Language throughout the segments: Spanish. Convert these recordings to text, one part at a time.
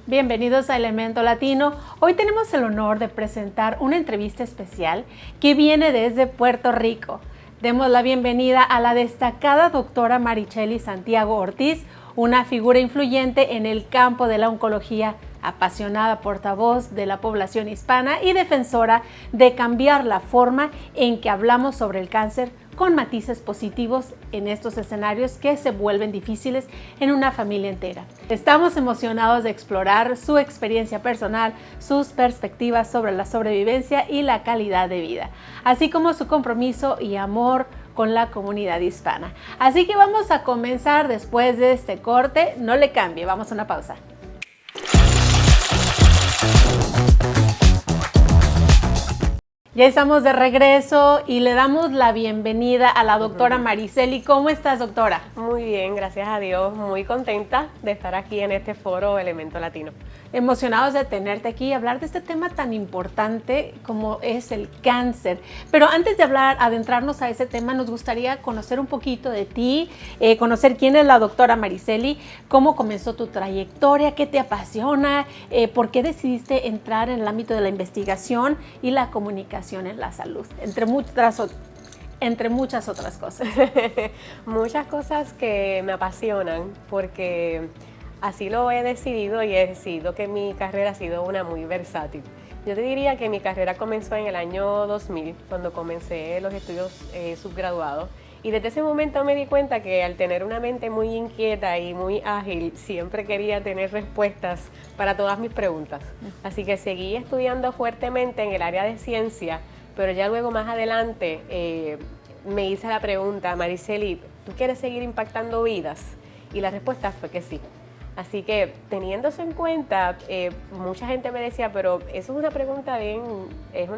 Bienvenidos a Elemento Latino. Hoy tenemos el honor de presentar una entrevista especial que viene desde Puerto Rico. Demos la bienvenida a la destacada doctora Marichely Santiago Ortiz, una figura influyente en el campo de la oncología, apasionada portavoz de la población hispana y defensora de cambiar la forma en que hablamos sobre el cáncer con matices positivos en estos escenarios que se vuelven difíciles en una familia entera. Estamos emocionados de explorar su experiencia personal, sus perspectivas sobre la sobrevivencia y la calidad de vida, así como su compromiso y amor con la comunidad hispana. Así que vamos a comenzar después de este corte. No le cambie, vamos a una pausa. Ya estamos de regreso y le damos la bienvenida a la doctora Marichely. ¿Cómo estás, doctora? Muy bien, gracias a Dios. Muy contenta de estar aquí en este foro Elemento Latino. Emocionados de tenerte aquí y hablar de este tema tan importante como es el cáncer. Pero antes de adentrarnos a ese tema, nos gustaría conocer un poquito de ti, conocer quién es la doctora Marichely, cómo comenzó tu trayectoria, qué te apasiona, por qué decidiste entrar en el ámbito de la investigación y la comunicación en la salud, entre muchas otras cosas. Muchas cosas que me apasionan porque así lo he decidido y he decidido que mi carrera ha sido una muy versátil. Yo te diría que mi carrera comenzó en el año 2000, cuando comencé los estudios subgraduados. Y desde ese momento me di cuenta que al tener una mente muy inquieta y muy ágil, siempre quería tener respuestas para todas mis preguntas. Así que seguí estudiando fuertemente en el área de ciencia, pero ya luego más adelante me hice la pregunta, Marichely, ¿tú quieres seguir impactando vidas? Y la respuesta fue que sí. Así que teniéndose en cuenta, mucha gente me decía, pero eso es una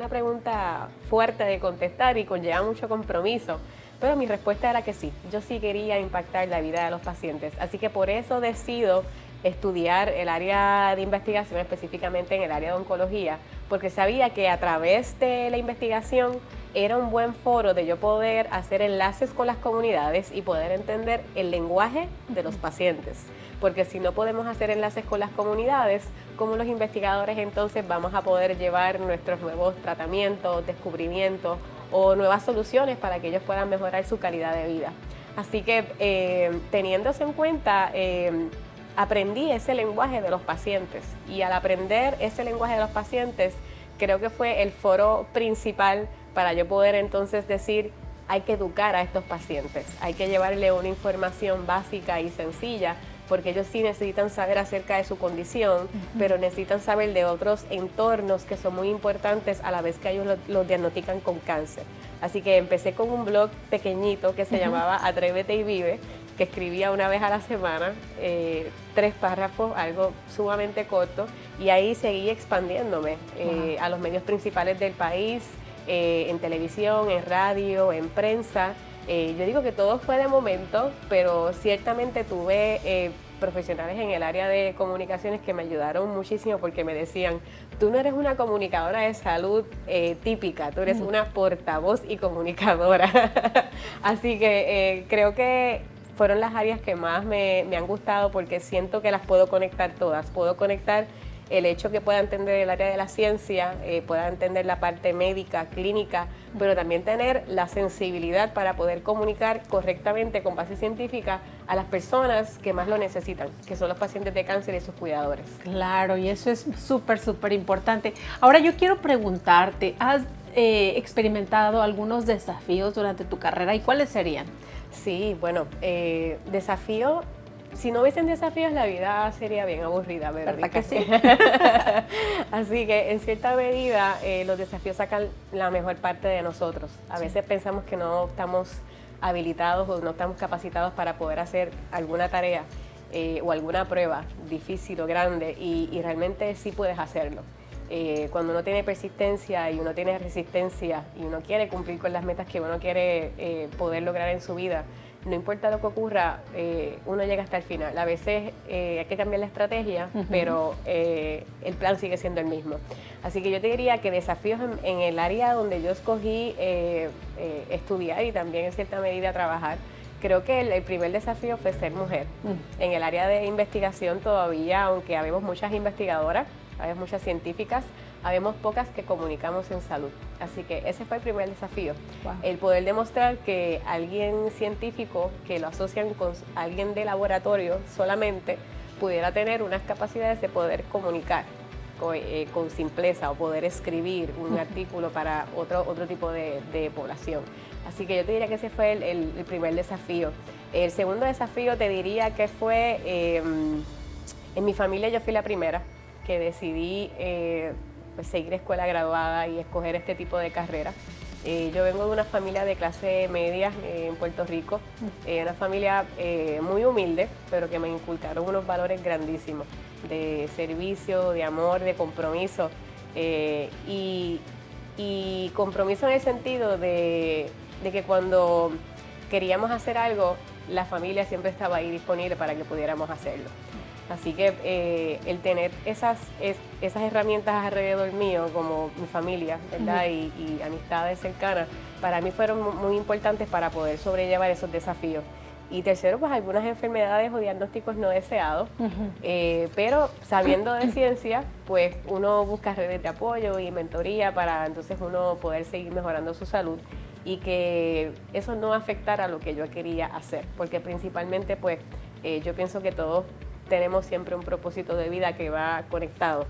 pregunta fuerte de contestar y conlleva mucho compromiso. Pero mi respuesta era que sí, yo sí quería impactar la vida de los pacientes. Así que por eso decido estudiar el área de investigación, específicamente en el área de oncología, porque sabía que a través de la investigación era un buen foro de yo poder hacer enlaces con las comunidades y poder entender el lenguaje de los pacientes. Porque si no podemos hacer enlaces con las comunidades, ¿cómo los investigadores entonces vamos a poder llevar nuestros nuevos tratamientos, descubrimientos o nuevas soluciones para que ellos puedan mejorar su calidad de vida? Así que teniéndose en cuenta, aprendí ese lenguaje de los pacientes y al aprender ese lenguaje de los pacientes, creo que fue el foro principal para yo poder entonces decir, hay que educar a estos pacientes, hay que llevarle una información básica y sencilla, porque ellos sí necesitan saber acerca de su condición, pero necesitan saber de otros entornos que son muy importantes a la vez que ellos los diagnostican con cáncer. Así que empecé con un blog pequeñito que se llamaba Atrévete y Vive, que escribía una vez a la semana, 3 párrafos, algo sumamente corto, y ahí seguí expandiéndome a los medios principales del país, en televisión, en radio, en prensa. Yo digo que todo fue de momento, pero ciertamente tuve profesionales en el área de comunicaciones que me ayudaron muchísimo porque me decían, tú no eres una comunicadora de salud típica, tú eres una portavoz y comunicadora. Así que creo que fueron las áreas que más me han gustado porque siento que las puedo conectar todas. Puedo conectar el hecho que pueda entender el área de la ciencia, pueda entender la parte médica, clínica, pero también tener la sensibilidad para poder comunicar correctamente con base científica a las personas que más lo necesitan, que son los pacientes de cáncer y sus cuidadores. Claro, y eso es súper importante. Ahora yo quiero preguntarte, ¿has experimentado algunos desafíos durante tu carrera y cuáles serían? Sí, bueno, desafío. Si no hubiesen desafíos, la vida sería bien aburrida, ¿verdad que sí? Así que, en cierta medida, los desafíos sacan la mejor parte de nosotros. A veces pensamos que no estamos habilitados o no estamos capacitados para poder hacer alguna tarea o alguna prueba difícil o grande y realmente sí puedes hacerlo. Cuando uno tiene persistencia y uno tiene resistencia y uno quiere cumplir con las metas que uno quiere poder lograr en su vida, no importa lo que ocurra, uno llega hasta el final. A veces hay que cambiar la estrategia, pero el plan sigue siendo el mismo. Así que yo te diría que desafíos en el área donde yo escogí estudiar y también en cierta medida trabajar, creo que el primer desafío fue ser mujer. En el área de investigación todavía, aunque habemos muchas investigadoras, habemos muchas científicas, habemos pocas que comunicamos en salud. Así que ese fue el primer desafío. Wow. El poder demostrar que alguien científico que lo asocian con alguien de laboratorio solamente pudiera tener unas capacidades de poder comunicar con simpleza o poder escribir un artículo para otro tipo de población. Así que yo te diría que ese fue el primer desafío. El segundo desafío te diría que fue, en mi familia yo fui la primera que decidí pues seguir escuela graduada y escoger este tipo de carrera. Yo vengo de una familia de clase media en Puerto Rico, una familia muy humilde, pero que me inculcaron unos valores grandísimos de servicio, de amor, de compromiso y compromiso en el sentido de que cuando queríamos hacer algo, la familia siempre estaba ahí disponible para que pudiéramos hacerlo. Así que el tener esas herramientas alrededor mío, como mi familia, ¿verdad? Y amistades cercanas, para mí fueron muy importantes para poder sobrellevar esos desafíos. Y tercero, pues algunas enfermedades o diagnósticos no deseados, pero sabiendo de ciencia, pues uno busca redes de apoyo y mentoría para entonces uno poder seguir mejorando su salud y que eso no afectara lo que yo quería hacer, porque principalmente pues yo pienso que todos tenemos siempre un propósito de vida que va conectado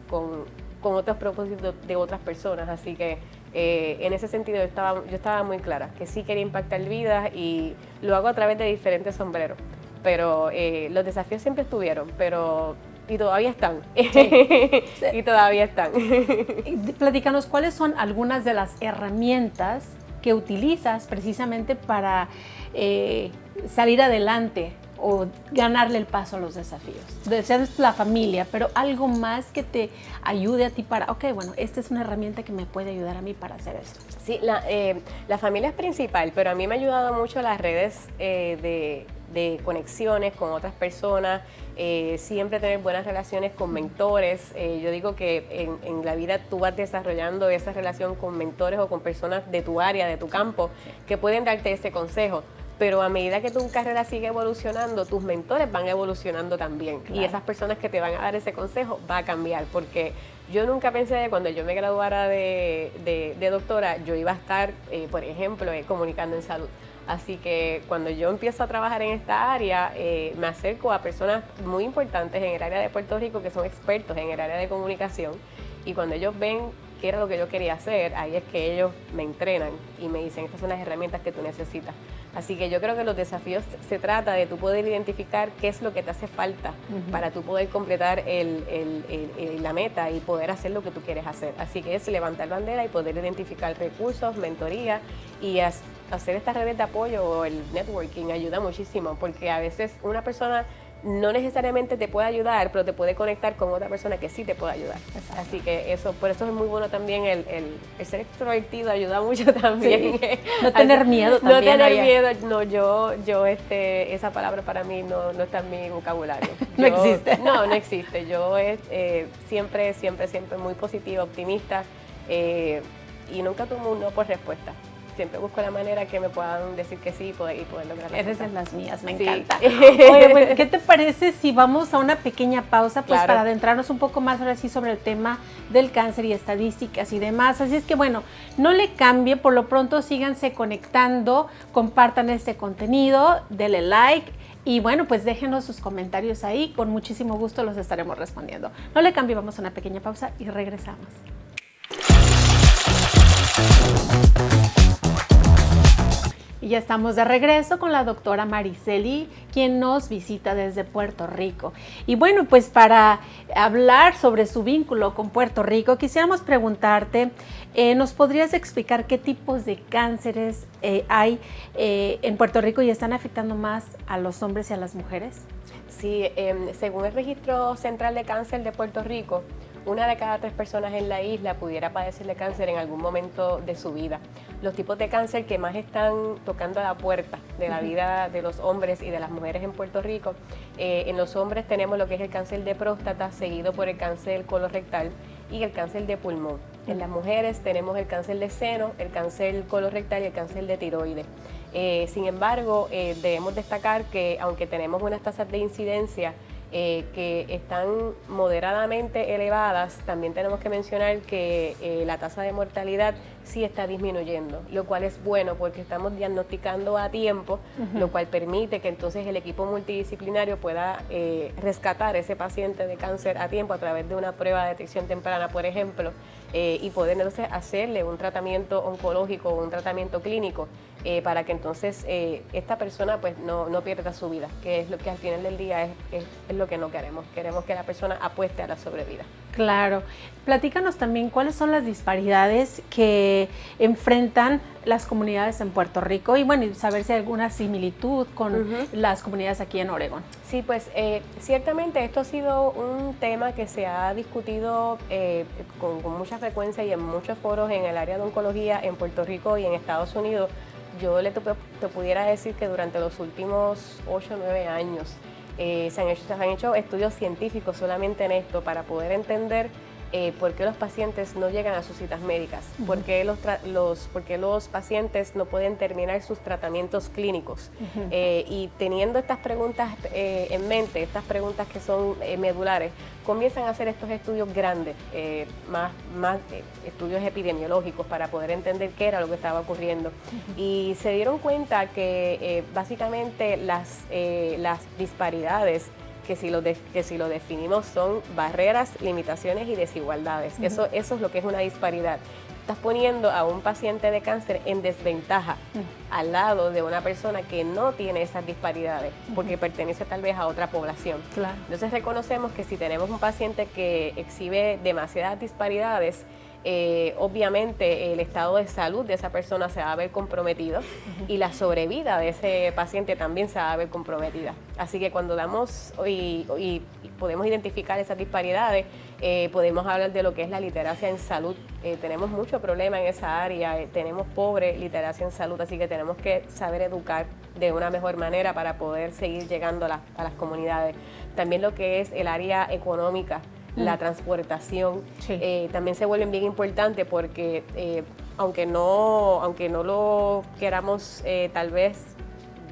con otros propósitos de otras personas, así que en ese sentido yo estaba muy clara que sí quería impactar vidas y lo hago a través de diferentes sombreros, pero los desafíos siempre estuvieron, y todavía están, sí. Y todavía están. Platícanos, ¿cuáles son algunas de las herramientas que utilizas precisamente para salir adelante o ganarle el paso a los desafíos? Deseas la familia, pero algo más que te ayude a ti para, ok, bueno, esta es una herramienta que me puede ayudar a mí para hacer esto. Sí, la familia es principal, pero a mí me ha ayudado mucho las redes de conexiones con otras personas, siempre tener buenas relaciones con mentores. Yo digo que en la vida tú vas desarrollando esa relación con mentores o con personas de tu área, de tu campo, que pueden darte ese consejo. Pero a medida que tu carrera sigue evolucionando, tus mentores van evolucionando también. Claro. Y esas personas que te van a dar ese consejo va a cambiar, porque yo nunca pensé que cuando yo me graduara de doctora, yo iba a estar, por ejemplo, comunicando en salud. Así que cuando yo empiezo a trabajar en esta área, me acerco a personas muy importantes en el área de Puerto Rico que son expertos en el área de comunicación, y cuando ellos ven qué era lo que yo quería hacer, ahí es que ellos me entrenan y me dicen, estas son las herramientas que tú necesitas. Así que yo creo que los desafíos se trata de tú poder identificar qué es lo que te hace falta para tú poder completar la meta y poder hacer lo que tú quieres hacer. Así que es levantar bandera y poder identificar recursos, mentoría y hacer estas redes de apoyo o el networking ayuda muchísimo, porque a veces una persona no necesariamente te puede ayudar, pero te puede conectar con otra persona que sí te puede ayudar. Exacto. Así que por eso es muy bueno también el ser extrovertido, ayuda mucho también. Sí. No tener miedo también. No tener miedo, no, yo esa palabra para mí no está en mi vocabulario. No existe. No existe. Yo siempre muy positiva, optimista y nunca tomo un no por respuesta. Siempre busco la manera que me puedan decir que sí y poder lograr las cosas. Esas son las mías, me encanta. Oye, bueno, ¿qué te parece si vamos a una pequeña pausa pues para adentrarnos un poco más ahora sí sobre el tema del cáncer y estadísticas y demás? Así es que bueno, no le cambie, por lo pronto síganse conectando, compartan este contenido, denle like y bueno, pues déjenos sus comentarios ahí, con muchísimo gusto los estaremos respondiendo. No le cambie, vamos a una pequeña pausa y regresamos. Y ya estamos de regreso con la doctora Mariceli, quien nos visita desde Puerto Rico. Y bueno, pues para hablar sobre su vínculo con Puerto Rico, quisiéramos preguntarte, ¿nos podrías explicar qué tipos de cánceres hay en Puerto Rico y están afectando más a los hombres y a las mujeres? Sí, según el Registro Central de Cáncer de Puerto Rico, 1 de cada 3 personas en la isla pudiera padecer de cáncer en algún momento de su vida. Los tipos de cáncer que más están tocando a la puerta de la vida de los hombres y de las mujeres en Puerto Rico, en los hombres tenemos lo que es el cáncer de próstata, seguido por el cáncer colorectal y el cáncer de pulmón. En las mujeres tenemos el cáncer de seno, el cáncer colorectal y el cáncer de tiroides. Sin embargo, debemos destacar que aunque tenemos unas tasas de incidencia que están moderadamente elevadas, también tenemos que mencionar que la tasa de mortalidad sí está disminuyendo, lo cual es bueno porque estamos diagnosticando a tiempo, lo cual permite que entonces el equipo multidisciplinario pueda rescatar ese paciente de cáncer a tiempo a través de una prueba de detección temprana, por ejemplo, y poder entonces hacerle un tratamiento oncológico o un tratamiento clínico para que entonces esta persona pues no pierda su vida, que es lo que al final del día es lo que no queremos. Queremos que la persona apueste a la sobrevida. Claro. Platícanos también cuáles son las disparidades que enfrentan las comunidades en Puerto Rico y bueno, y saber si hay alguna similitud con las comunidades aquí en Oregón. Sí, pues ciertamente esto ha sido un tema que se ha discutido con mucha frecuencia y en muchos foros en el área de oncología en Puerto Rico y en Estados Unidos. Yo te pudiera decir que durante los últimos 8 o 9 años se han hecho estudios científicos solamente en esto para poder entender por qué los pacientes no llegan a sus citas médicas, por qué los pacientes no pueden terminar sus tratamientos clínicos. Y teniendo estas preguntas en mente, estas preguntas que son medulares, comienzan a hacer estos estudios grandes, más estudios epidemiológicos para poder entender qué era lo que estaba ocurriendo. Y se dieron cuenta que básicamente las disparidades que si lo definimos son barreras, limitaciones y desigualdades. Eso es lo que es una disparidad. Estás poniendo a un paciente de cáncer en desventaja al lado de una persona que no tiene esas disparidades porque pertenece tal vez a otra población. Claro. Entonces reconocemos que si tenemos un paciente que exhibe demasiadas disparidades, obviamente el estado de salud de esa persona se va a ver comprometido y la sobrevida de ese paciente también se va a ver comprometida. Así que cuando damos y podemos identificar esas disparidades, podemos hablar de lo que es la literacia en salud. Tenemos mucho problema en esa área, tenemos pobre literacia en salud, así que tenemos que saber educar de una mejor manera para poder seguir llegando a las comunidades. También lo que es el área económica, la transportación, también se vuelven bien importantes porque aunque no lo queramos tal vez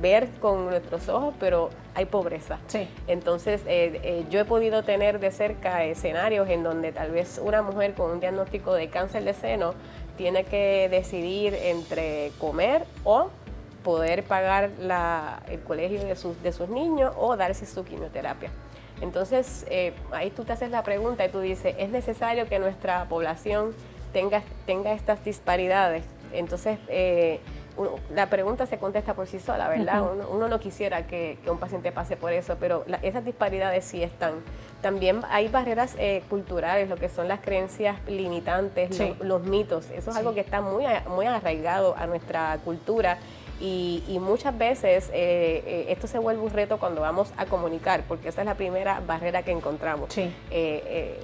ver con nuestros ojos, pero hay pobreza. Sí. Entonces yo he podido tener de cerca escenarios en donde tal vez una mujer con un diagnóstico de cáncer de seno tiene que decidir entre comer o poder pagar el colegio de sus niños o darse su quimioterapia. Entonces, ahí tú te haces la pregunta y tú dices, ¿es necesario que nuestra población tenga estas disparidades? Entonces, la pregunta se contesta por sí sola, ¿verdad? Uno no quisiera que un paciente pase por eso, pero esas disparidades sí están. También hay barreras culturales, lo que son las creencias limitantes, los mitos. Eso es algo que está muy arraigado a nuestra cultura. Y muchas veces esto se vuelve un reto cuando vamos a comunicar, porque esa es la primera barrera que encontramos. Sí.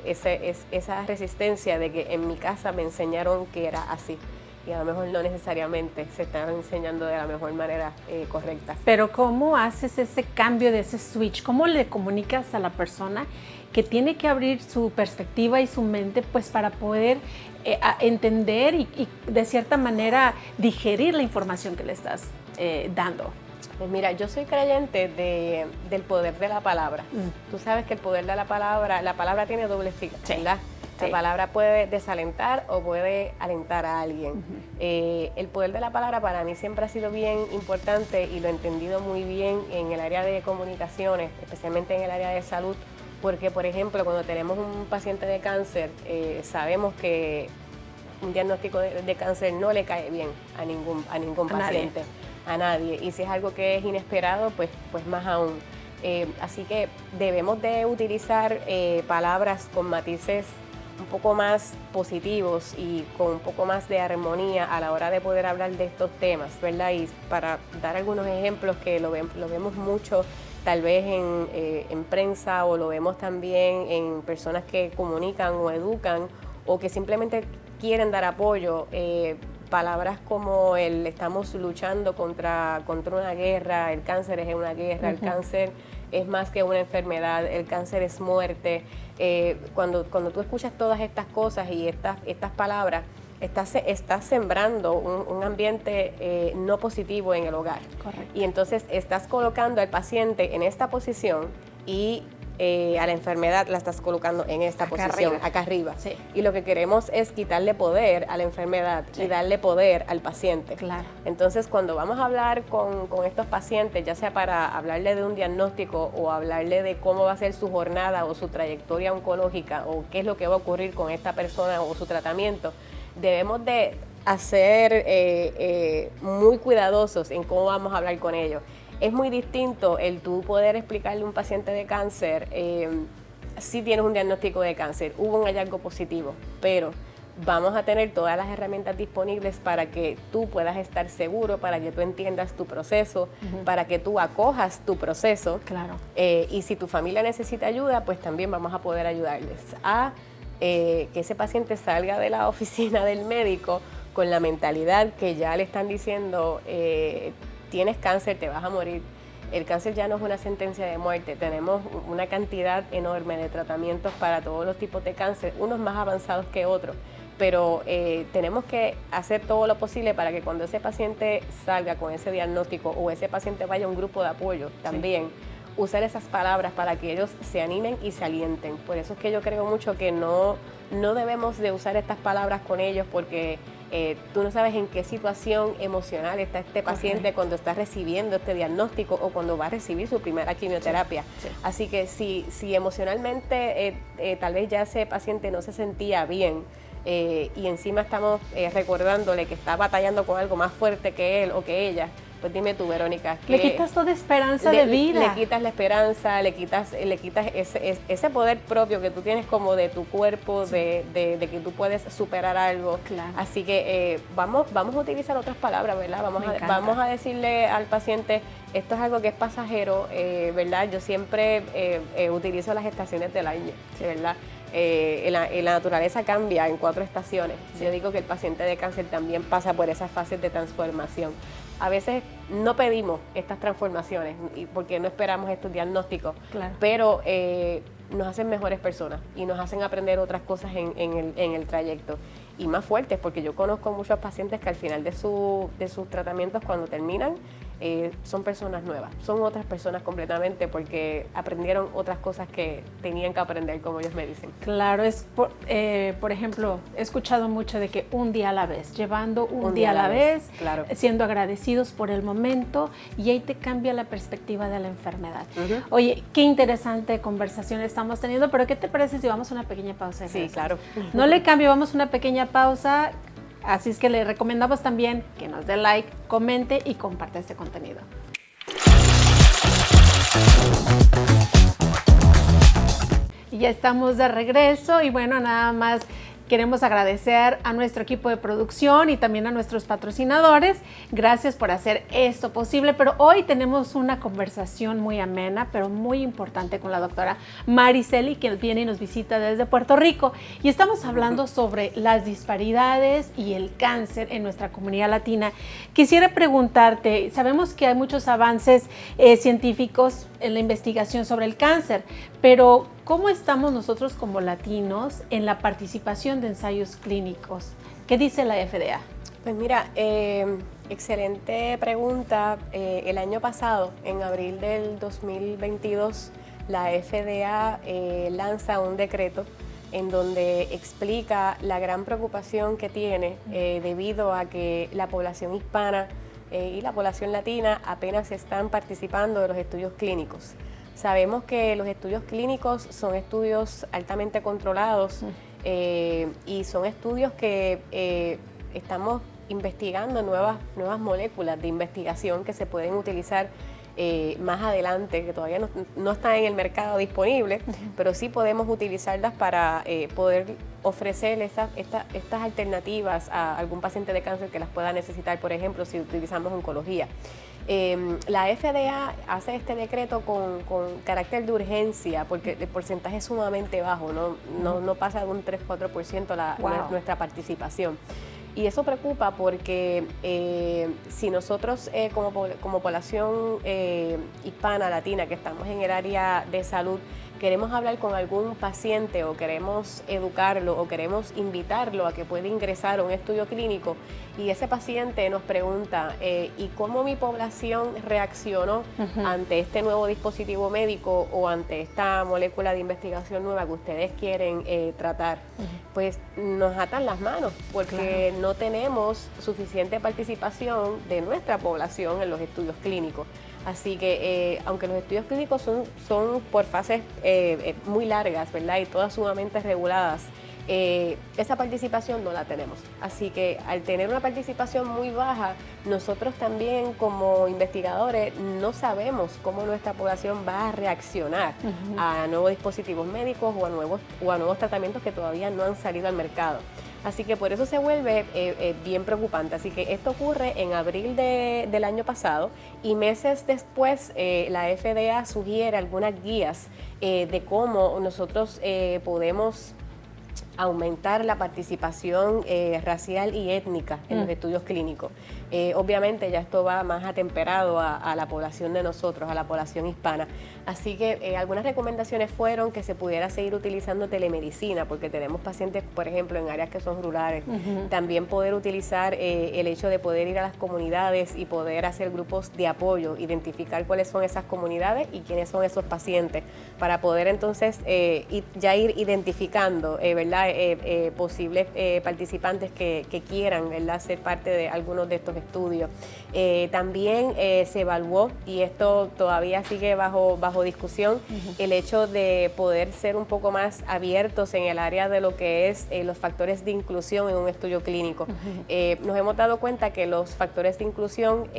Esa resistencia de que en mi casa me enseñaron que era así y a lo mejor no necesariamente se están enseñando de la mejor manera correcta. Pero ¿cómo haces ese cambio de ese switch? ¿Cómo le comunicas a la persona que tiene que abrir su perspectiva y su mente pues para poder entender y de cierta manera digerir la información que le estás dando? Pues mira, yo soy creyente del poder de la palabra. Tú sabes que el poder de la palabra tiene doble filo, ¿verdad? La palabra puede desalentar o puede alentar a alguien. El poder de la palabra para mí siempre ha sido bien importante y lo he entendido muy bien en el área de comunicaciones, especialmente en el área de salud, porque, por ejemplo, cuando tenemos un paciente de cáncer, sabemos que un diagnóstico de cáncer no le cae bien a ningún paciente, a nadie. Y si es algo que es inesperado, pues más aún. Así que debemos de utilizar palabras con matices un poco más positivos y con un poco más de armonía a la hora de poder hablar de estos temas, ¿verdad? Y para dar algunos ejemplos que lo vemos mucho tal vez en prensa o lo vemos también en personas que comunican o educan o que simplemente quieren dar apoyo, palabras como estamos luchando contra una guerra, el cáncer es una guerra, el cáncer es más que una enfermedad, el cáncer es muerte. Cuando tú escuchas todas estas cosas y estas palabras, estás sembrando un ambiente no positivo en el hogar. Correcto. Y entonces estás colocando al paciente en esta posición y a la enfermedad la estás colocando en esta posición, acá arriba. Sí. Y lo que queremos es quitarle poder a la enfermedad y darle poder al paciente. Claro. Entonces, cuando vamos a hablar con estos pacientes, ya sea para hablarle de un diagnóstico o hablarle de cómo va a ser su jornada o su trayectoria oncológica o qué es lo que va a ocurrir con esta persona o su tratamiento, debemos de ser muy cuidadosos en cómo vamos a hablar con ellos. Es muy distinto el tú poder explicarle a un paciente de cáncer, si tienes un diagnóstico de cáncer, hubo un hallazgo positivo, pero vamos a tener todas las herramientas disponibles para que tú puedas estar seguro, para que tú entiendas tu proceso, para que tú acojas tu proceso. Claro. Y si tu familia necesita ayuda, pues también vamos a poder ayudarles a que ese paciente salga de la oficina del médico con la mentalidad que ya le están diciendo, tienes cáncer, te vas a morir. El cáncer ya no es una sentencia de muerte. Tenemos una cantidad enorme de tratamientos para todos los tipos de cáncer, unos más avanzados que otros. Pero tenemos que hacer todo lo posible para que cuando ese paciente salga con ese diagnóstico o ese paciente vaya a un grupo de apoyo también, usar esas palabras para que ellos se animen y se alienten. Por eso es que yo creo mucho que no debemos de usar estas palabras con ellos porque tú no sabes en qué situación emocional está este paciente cuando está recibiendo este diagnóstico o cuando va a recibir su primera quimioterapia. Sí. Así que si emocionalmente tal vez ya ese paciente no se sentía bien, y encima estamos recordándole que está batallando con algo más fuerte que él o que ella, pues dime tú, Verónica. Le quitas toda esperanza de vida. Le quitas la esperanza, le quitas ese poder propio que tú tienes como de tu cuerpo, de que tú puedes superar algo. Claro. Así que vamos a utilizar otras palabras, ¿verdad? Vamos a decirle al paciente, esto es algo que es pasajero, ¿verdad? Yo siempre utilizo las estaciones del año, ¿verdad? La naturaleza cambia en 4 estaciones. Sí. Yo digo que el paciente de cáncer también pasa por esas fases de transformación. A veces no pedimos estas transformaciones porque no esperamos estos diagnósticos, claro, pero nos hacen mejores personas y nos hacen aprender otras cosas en el trayecto. Y más fuertes, porque yo conozco muchos pacientes que al final de sus tratamientos, cuando terminan, son personas nuevas, son otras personas completamente porque aprendieron otras cosas que tenían que aprender, como ellos me dicen. Claro, por ejemplo, he escuchado mucho de que un día a la vez, llevando un día a la vez, claro, siendo agradecidos por el momento y ahí te cambia la perspectiva de la enfermedad. Oye, qué interesante conversación estamos teniendo, pero ¿qué te parece si vamos a una pequeña pausa? Sí, claro. No le cambio, vamos a una pequeña pausa. Así es que le recomendamos también que nos dé like, comente y comparte este contenido. Y ya estamos de regreso y bueno, nada más queremos agradecer a nuestro equipo de producción y también a nuestros patrocinadores. Gracias por hacer esto posible, pero hoy tenemos una conversación muy amena, pero muy importante con la doctora Mariceli, quien viene y nos visita desde Puerto Rico. Y estamos hablando sobre las disparidades y el cáncer en nuestra comunidad latina. Quisiera preguntarte, sabemos que hay muchos avances científicos en la investigación sobre el cáncer, pero ¿cómo estamos nosotros como latinos en la participación de ensayos clínicos? ¿Qué dice la FDA? Pues mira, excelente pregunta. El año pasado, en abril del 2022, la FDA lanza un decreto en donde explica la gran preocupación que tiene debido a que la población hispana y la población latina apenas están participando de los estudios clínicos. Sabemos que los estudios clínicos son estudios altamente controlados y son estudios que estamos investigando nuevas moléculas de investigación que se pueden utilizar más adelante, que todavía no están en el mercado disponible, pero sí podemos utilizarlas para poder ofrecer estas alternativas a algún paciente de cáncer que las pueda necesitar, por ejemplo, si utilizamos oncología. La FDA hace este decreto con carácter de urgencia porque el porcentaje es sumamente bajo, no pasa de un 3-4% nuestra participación. Y eso preocupa porque si nosotros como población hispana, latina, que estamos en el área de salud, queremos hablar con algún paciente o queremos educarlo o queremos invitarlo a que pueda ingresar a un estudio clínico y ese paciente nos pregunta, ¿y cómo mi población reaccionó ante este nuevo dispositivo médico o ante esta molécula de investigación nueva que ustedes quieren tratar? Pues nos atan las manos porque no tenemos suficiente participación de nuestra población en los estudios clínicos. Así que, aunque los estudios clínicos son por fases muy largas, ¿verdad? Y todas sumamente reguladas, esa participación no la tenemos. Así que al tener una participación muy baja, nosotros también como investigadores no sabemos cómo nuestra población va a reaccionar a nuevos dispositivos médicos o a nuevos tratamientos que todavía no han salido al mercado. Así que por eso se vuelve bien preocupante. Así que esto ocurre en abril del año pasado y meses después la FDA sugiere algunas guías de cómo nosotros podemos aumentar la participación racial y étnica en los estudios clínicos. Obviamente ya esto va más atemperado a la población de nosotros, a la población hispana. Así que algunas recomendaciones fueron que se pudiera seguir utilizando telemedicina, porque tenemos pacientes, por ejemplo, en áreas que son rurales. También poder utilizar el hecho de poder ir a las comunidades y poder hacer grupos de apoyo, identificar cuáles son esas comunidades y quiénes son esos pacientes, para poder entonces ya ir identificando, ¿verdad? Posibles participantes que quieran, ¿verdad?, ser parte de algunos de estos estudios. También se evaluó, y esto todavía sigue bajo discusión, el hecho de poder ser un poco más abiertos en el área de lo que es los factores de inclusión en un estudio clínico. Nos hemos dado cuenta que los factores de inclusión,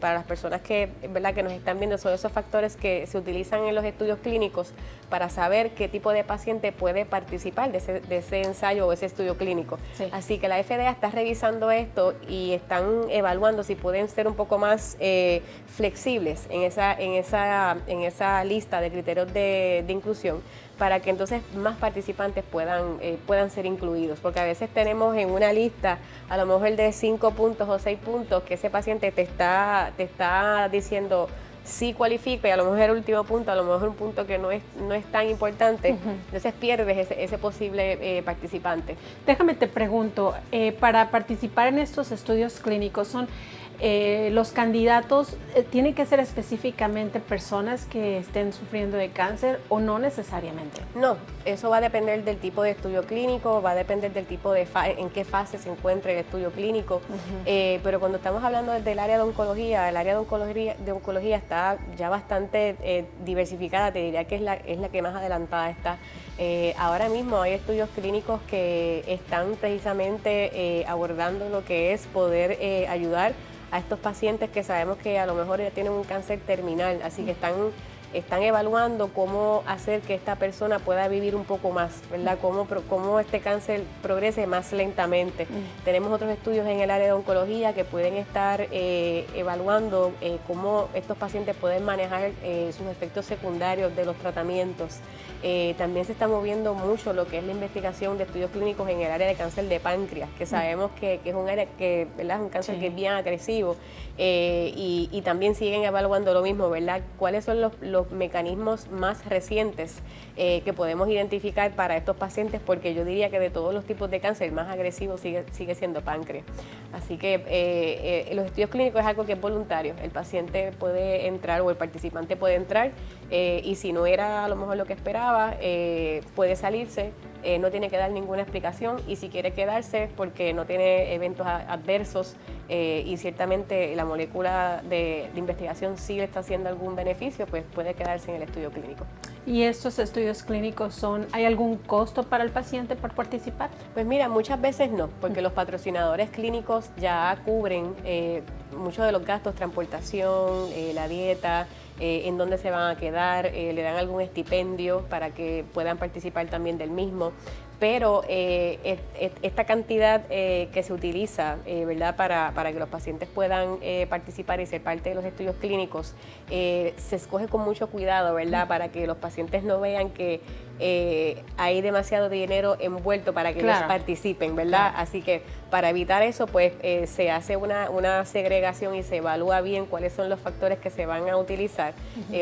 para las personas ¿verdad?, que nos están viendo, son esos factores que se utilizan en los estudios clínicos para saber qué tipo de paciente puede participar de ese ensayo o ese estudio clínico. Sí. Así que la FDA está revisando esto y están evaluando si pueden ser un poco más flexibles en esa lista de criterios de inclusión, para que entonces más participantes puedan ser incluidos, porque a veces tenemos en una lista a lo mejor de 5 puntos o 6 puntos que ese paciente te está diciendo sí cualifica, y a lo mejor el último punto, a lo mejor un punto que no es tan importante, entonces pierdes ese posible participante. Déjame te pregunto, para participar en estos estudios clínicos, los candidatos tienen que ser específicamente personas que estén sufriendo de cáncer o no necesariamente? No, eso va a depender del tipo de estudio clínico, va a depender del tipo en qué fase se encuentra el estudio clínico, pero cuando estamos hablando del área de oncología, el área de oncología está ya bastante diversificada, te diría que es la que más adelantada está. Ahora mismo hay estudios clínicos que están precisamente abordando lo que es poder ayudar a estos pacientes que sabemos que a lo mejor ya tienen un cáncer terminal, así que están evaluando cómo hacer que esta persona pueda vivir un poco más, ¿verdad? Cómo este cáncer progrese más lentamente. Tenemos otros estudios en el área de oncología que pueden estar evaluando cómo estos pacientes pueden manejar sus efectos secundarios de los tratamientos. También se está moviendo mucho lo que es la investigación de estudios clínicos en el área de cáncer de páncreas, que sabemos que es un área que, ¿verdad?, es un cáncer que es bien agresivo, y también siguen evaluando lo mismo, ¿verdad? ¿Cuáles son los mecanismos más recientes que podemos identificar para estos pacientes? Porque yo diría que de todos los tipos de cáncer, el más agresivo sigue siendo páncreas. Así que los estudios clínicos es algo que es voluntario. El paciente puede entrar o el participante puede entrar y si no era a lo mejor lo que esperaba, puede salirse. No tiene que dar ninguna explicación, y si quiere quedarse porque no tiene eventos adversos y ciertamente la molécula de investigación sí le está haciendo algún beneficio, pues puede quedarse en el estudio clínico. ¿Y estos estudios clínicos hay algún costo para el paciente por participar? Pues mira, muchas veces no, porque los patrocinadores clínicos ya cubren muchos de los gastos, transportación, la dieta, en dónde se van a quedar, le dan algún estipendio para que puedan participar también del mismo. Pero esta cantidad que se utiliza, ¿verdad?, para que los pacientes puedan participar y ser parte de los estudios clínicos, se escoge con mucho cuidado, ¿verdad?, para que los pacientes no vean que hay demasiado dinero envuelto para que ellos participen, ¿verdad? Claro. Así que para evitar eso, pues se hace una segregación y se evalúa bien cuáles son los factores que se van a utilizar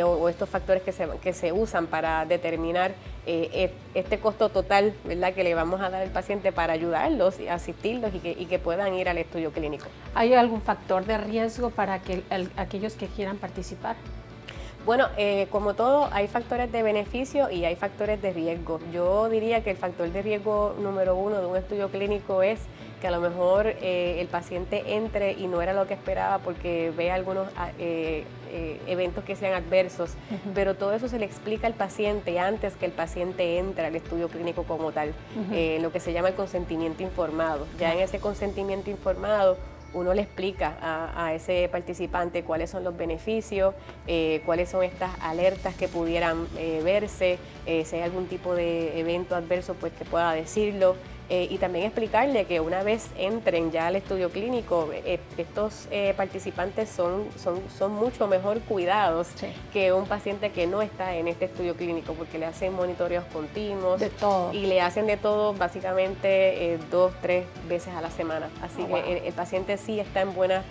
o estos factores que se usan para determinar este costo total, ¿verdad?, que le vamos a dar al paciente para ayudarlos, asistirlos y que puedan ir al estudio clínico. ¿Hay algún factor de riesgo para que aquellos que quieran participar? Bueno, como todo, hay factores de beneficio y hay factores de riesgo. Yo diría que el factor de riesgo número uno de un estudio clínico es que a lo mejor el paciente entre y no era lo que esperaba porque ve algunos eventos que sean adversos, pero todo eso se le explica al paciente antes que el paciente entre al estudio clínico como tal, lo que se llama el consentimiento informado. Ya en ese consentimiento informado, uno le explica a ese participante cuáles son los beneficios, cuáles son estas alertas que pudieran verse, si hay algún tipo de evento adverso, pues que pueda decirlo. Y también explicarle que una vez entren ya al estudio clínico, estos participantes son mucho mejor cuidados que un paciente que no está en este estudio clínico, porque le hacen monitoreos continuos de todo. Y le hacen de todo básicamente 2, 3 veces a la semana. Así que el paciente sí está en buenas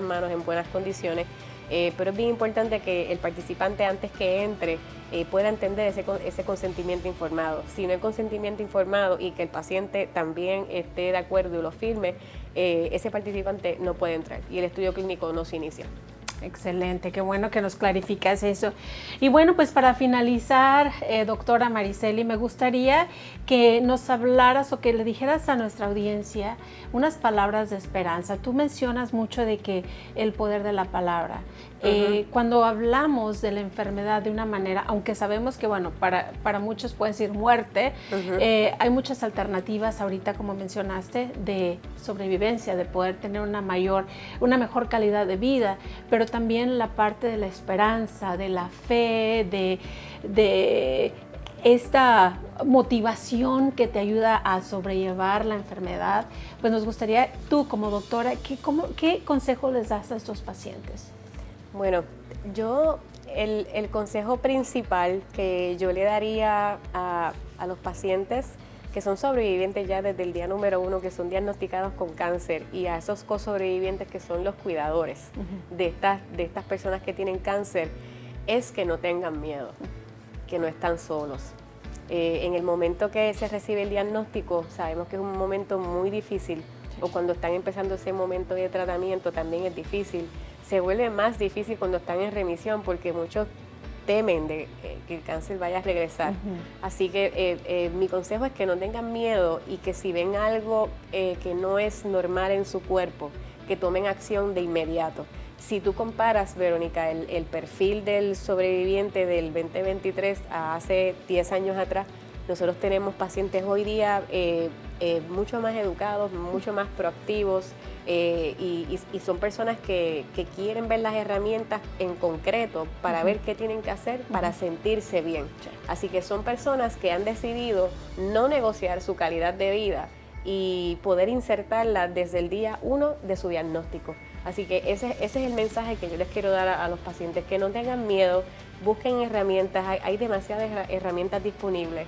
manos, en buenas condiciones. Pero es bien importante que el participante antes que entre pueda entender ese consentimiento informado. Si no hay consentimiento informado y que el paciente también esté de acuerdo y lo firme, ese participante no puede entrar y el estudio clínico no se inicia. Excelente, qué bueno que nos clarificas eso. Y bueno, pues para finalizar, doctora Mariceli, me gustaría que nos hablaras o que le dijeras a nuestra audiencia unas palabras de esperanza. Tú mencionas mucho de que el poder de la palabra. Cuando hablamos de la enfermedad de una manera, aunque sabemos que, bueno, para muchos puede decir muerte, hay muchas alternativas ahorita, como mencionaste, de sobrevivencia, de poder tener una mejor calidad de vida, pero también la parte de la esperanza, de la fe, de esta motivación que te ayuda a sobrellevar la enfermedad. Pues nos gustaría, tú como doctora, ¿qué consejo les das a estos pacientes? Bueno, el consejo principal que yo le daría a los pacientes que son sobrevivientes ya desde el día número 1, que son diagnosticados con cáncer, y a esos co-sobrevivientes que son los cuidadores de estas personas que tienen cáncer, es que no tengan miedo, que no están solos. En el momento que se recibe el diagnóstico, sabemos que es un momento muy difícil, o cuando están empezando ese momento de tratamiento también es difícil. Se vuelve más difícil cuando están en remisión porque muchos temen de que el cáncer vaya a regresar. Así que mi consejo es que no tengan miedo y que si ven algo que no es normal en su cuerpo, que tomen acción de inmediato. Si tú comparas, Verónica, el perfil del sobreviviente del 2023 a hace 10 años atrás, nosotros tenemos pacientes hoy día mucho más educados, mucho más proactivos, y son personas que quieren ver las herramientas en concreto para ver qué tienen que hacer para sentirse bien. Así que son personas que han decidido no negociar su calidad de vida y poder insertarla desde el día 1 de su diagnóstico. Así que ese es el mensaje que yo les quiero dar a los pacientes, que no tengan miedo, busquen herramientas, hay demasiadas herramientas disponibles.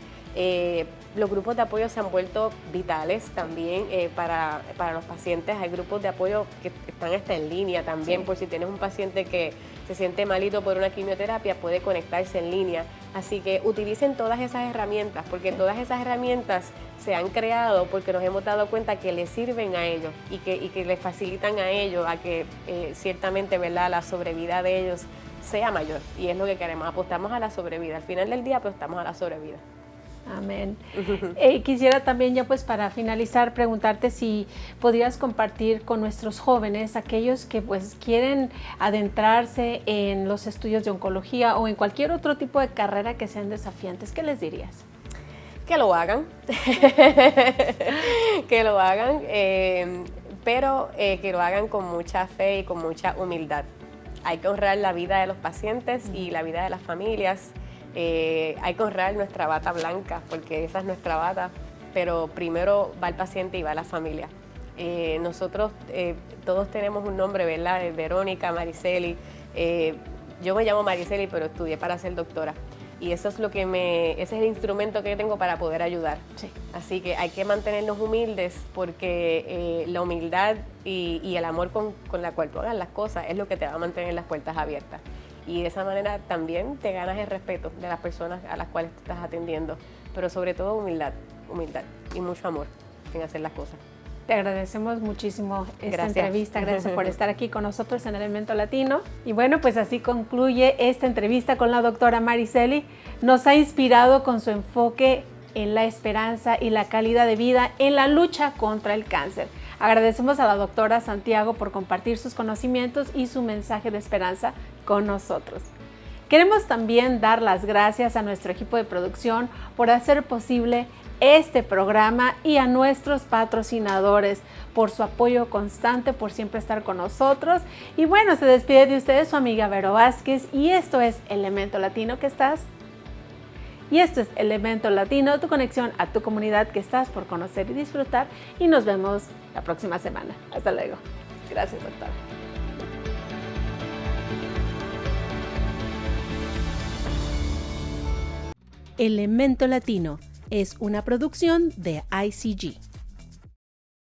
Los grupos de apoyo se han vuelto vitales también para los pacientes. Hay grupos de apoyo que están hasta en línea también, por si tienes un paciente que se siente malito por una quimioterapia, puede conectarse en línea. Así que utilicen todas esas herramientas, porque todas esas herramientas se han creado porque nos hemos dado cuenta que les sirven a ellos y que les facilitan a ellos a que ciertamente, ¿verdad?, la sobrevida de ellos sea mayor. Y es lo que queremos, apostamos a la sobrevida. Al final del día apostamos a la sobrevida. Amén. Quisiera también ya pues para finalizar preguntarte si podrías compartir con nuestros jóvenes, aquellos que pues quieren adentrarse en los estudios de oncología o en cualquier otro tipo de carrera que sean desafiantes, ¿qué les dirías? Que lo hagan, que lo hagan, pero que lo hagan con mucha fe y con mucha humildad. Hay que honrar la vida de los pacientes y la vida de las familias. Hay que honrar nuestra bata blanca, porque esa es nuestra bata, pero primero va el paciente y va la familia. Nosotros todos tenemos un nombre, ¿verdad? Verónica, Mariceli. Yo me llamo Mariceli, pero estudié para ser doctora. Y eso es ese es el instrumento que yo tengo para poder ayudar. Sí. Así que hay que mantenernos humildes porque la humildad y el amor con la cual tú hagas las cosas es lo que te va a mantener las puertas abiertas. Y de esa manera también te ganas el respeto de las personas a las cuales te estás atendiendo. Pero sobre todo humildad y mucho amor en hacer las cosas. Te agradecemos muchísimo esta entrevista, gracias por estar aquí con nosotros en Elemento Latino. Y bueno, pues así concluye esta entrevista con la doctora Mariceli. Nos ha inspirado con su enfoque en la esperanza y la calidad de vida en la lucha contra el cáncer. Agradecemos a la doctora Santiago por compartir sus conocimientos y su mensaje de esperanza con nosotros. Queremos también dar las gracias a nuestro equipo de producción por hacer posible este programa y a nuestros patrocinadores por su apoyo constante, por siempre estar con nosotros. Y bueno, se despide de ustedes su amiga Vero Vázquez y esto es Elemento Latino que estás. Y esto es Elemento Latino, tu conexión a tu comunidad que estás por conocer y disfrutar. Y nos vemos la próxima semana. Hasta luego. Gracias, doctora. Elemento Latino es una producción de ICG.